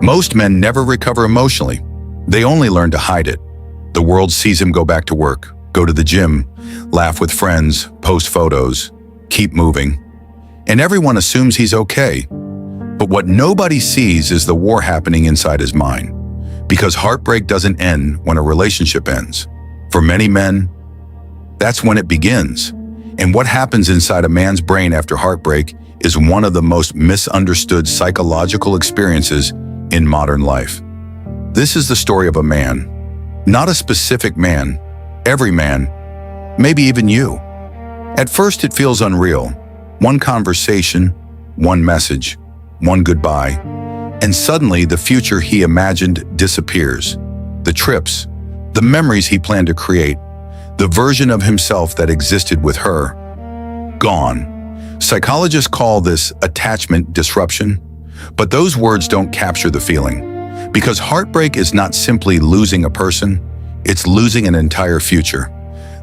Most men never recover emotionally. They only learn to hide it. The world sees him go back to work, go to the gym, laugh with friends, post photos, keep moving. And everyone assumes he's okay. But what nobody sees is the war happening inside his mind. Because heartbreak doesn't end when a relationship ends. For many men, that's when it begins. And what happens inside a man's brain after heartbreak is one of the most misunderstood psychological experiences in modern life. This is the story of a man. Not a specific man, every man, maybe even you. At first it feels unreal. One conversation, one message, one goodbye, and suddenly the future he imagined disappears. The trips, the memories he planned to create, the version of himself that existed with her, gone. Psychologists call this attachment disruption, but those words don't capture the feeling. Because heartbreak is not simply losing a person, it's losing an entire future.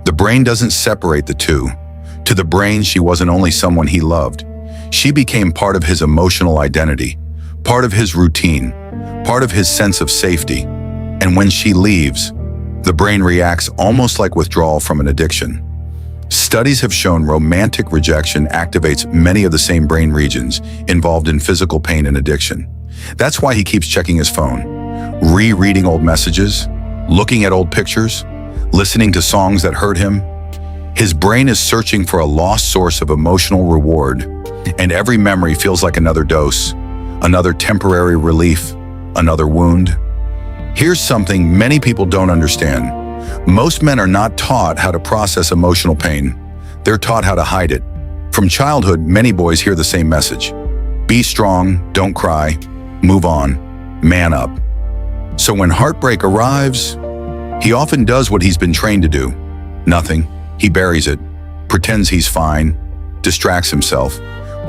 The brain doesn't separate the two. To the brain, she wasn't only someone he loved. She became part of his emotional identity, part of his routine, part of his sense of safety. And when she leaves, the brain reacts almost like withdrawal from an addiction. Studies have shown romantic rejection activates many of the same brain regions involved in physical pain and addiction. That's why he keeps checking his phone, rereading old messages, looking at old pictures, listening to songs that hurt him. His brain is searching for a lost source of emotional reward, and every memory feels like another dose, another temporary relief, another wound. Here's something many people don't understand. Most men are not taught how to process emotional pain. They're taught how to hide it. From childhood, many boys hear the same message. Be strong, don't cry, move on, man up. So when heartbreak arrives, he often does what he's been trained to do. Nothing. He buries it, pretends he's fine, distracts himself,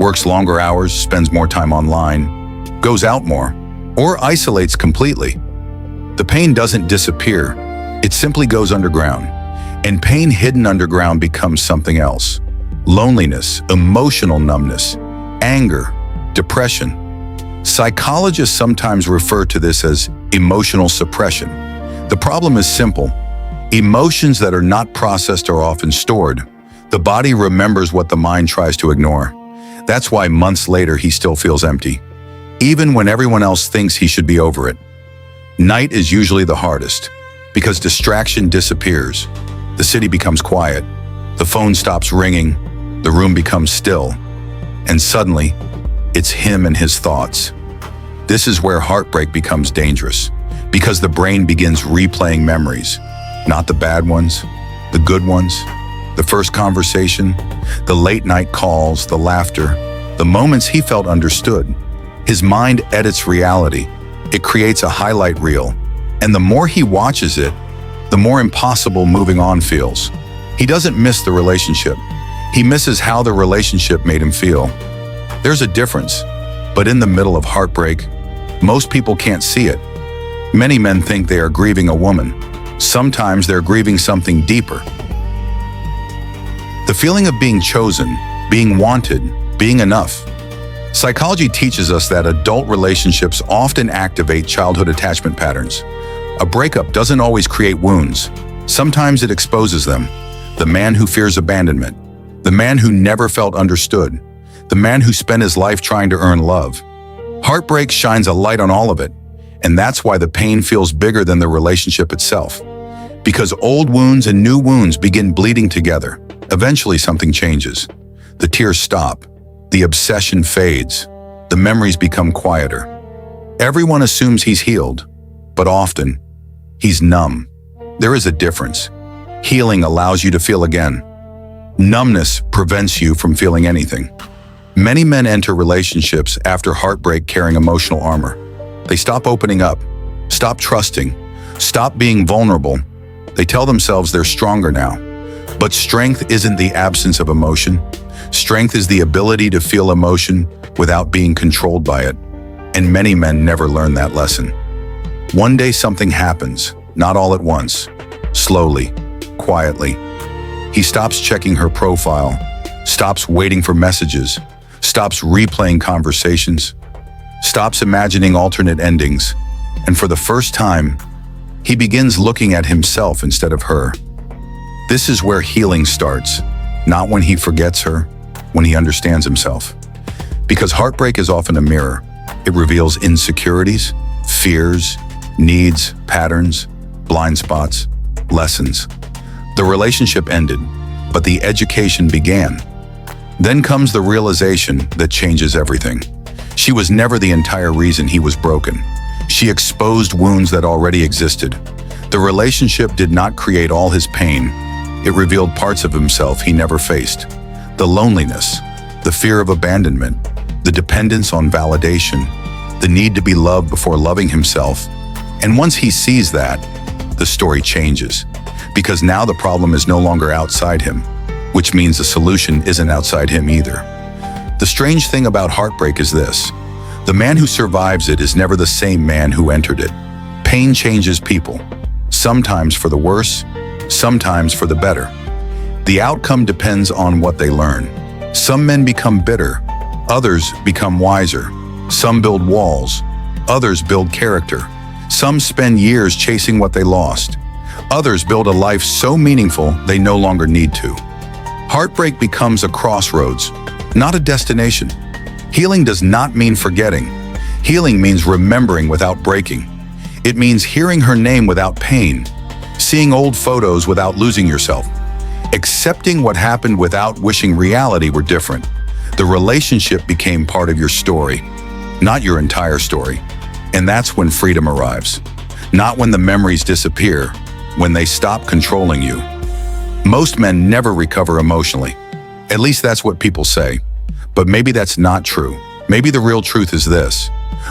works longer hours, spends more time online, goes out more, or isolates completely. The pain doesn't disappear. It simply goes underground. And pain hidden underground becomes something else. Loneliness, emotional numbness, anger, depression. Psychologists sometimes refer to this as emotional suppression. The problem is simple. Emotions that are not processed are often stored. The body remembers what the mind tries to ignore. That's why months later he still feels empty, even when everyone else thinks he should be over it. Night is usually the hardest, because distraction disappears. The city becomes quiet, the phone stops ringing, the room becomes still, and suddenly, it's him and his thoughts. This is where heartbreak becomes dangerous, because the brain begins replaying memories, not the bad ones, the good ones, the first conversation, the late night calls, the laughter, the moments he felt understood. His mind edits reality. It creates a highlight reel, and the more he watches it, the more impossible moving on feels. He doesn't miss the relationship. He misses how the relationship made him feel. There's a difference, but in the middle of heartbreak, most people can't see it. Many men think they are grieving a woman. Sometimes they're grieving something deeper. The feeling of being chosen, being wanted, being enough. Psychology teaches us that adult relationships often activate childhood attachment patterns. A breakup doesn't always create wounds. Sometimes it exposes them. The man who fears abandonment. The man who never felt understood. The man who spent his life trying to earn love. Heartbreak shines a light on all of it, and that's why the pain feels bigger than the relationship itself. Because old wounds and new wounds begin bleeding together. Eventually something changes. The tears stop. The obsession fades. The memories become quieter. Everyone assumes he's healed, but often, he's numb. There is a difference. Healing allows you to feel again. Numbness prevents you from feeling anything. Many men enter relationships after heartbreak carrying emotional armor. They stop opening up, stop trusting, stop being vulnerable. They tell themselves they're stronger now. But strength isn't the absence of emotion. Strength is the ability to feel emotion without being controlled by it. And many men never learn that lesson. One day something happens, not all at once, slowly, quietly. He stops checking her profile, stops waiting for messages, stops replaying conversations. stops imagining alternate endings, and for the first time, he begins looking at himself instead of her. This is where healing starts, not when he forgets her, when he understands himself. Because heartbreak is often a mirror. It reveals insecurities, fears, needs, patterns, blind spots, lessons. The relationship ended, but the education began. Then comes the realization that changes everything. She was never the entire reason he was broken. She exposed wounds that already existed. The relationship did not create all his pain. It revealed parts of himself he never faced. The loneliness, the fear of abandonment, the dependence on validation, the need to be loved before loving himself. And once he sees that, the story changes. Because now the problem is no longer outside him, which means the solution isn't outside him either. The strange thing about heartbreak is this: the man who survives it is never the same man who entered it. Pain changes people, sometimes for the worse, sometimes for the better. The outcome depends on what they learn. Some men become bitter, others become wiser. Some build walls, others build character. Some spend years chasing what they lost. Others build a life so meaningful they no longer need to. Heartbreak becomes a crossroads, not a destination. Healing does not mean forgetting. Healing means remembering without breaking. It means hearing her name without pain, seeing old photos without losing yourself, accepting what happened without wishing reality were different. The relationship became part of your story, not your entire story. And that's when freedom arrives. Not when the memories disappear, when they stop controlling you. Most men never recover emotionally. At least that's what people say. But maybe that's not true. Maybe the real truth is this: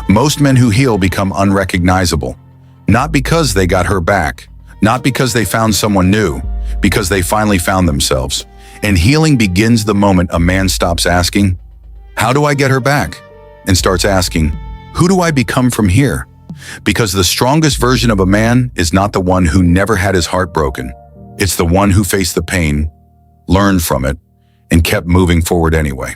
most men who heal become unrecognizable. Not because they got her back, not because they found someone new, because they finally found themselves. And healing begins the moment a man stops asking, "How do I get her back?" and starts asking, "Who do I become from here?" Because the strongest version of a man is not the one who never had his heart broken. It's the one who faced the pain, learned from it, and kept moving forward anyway.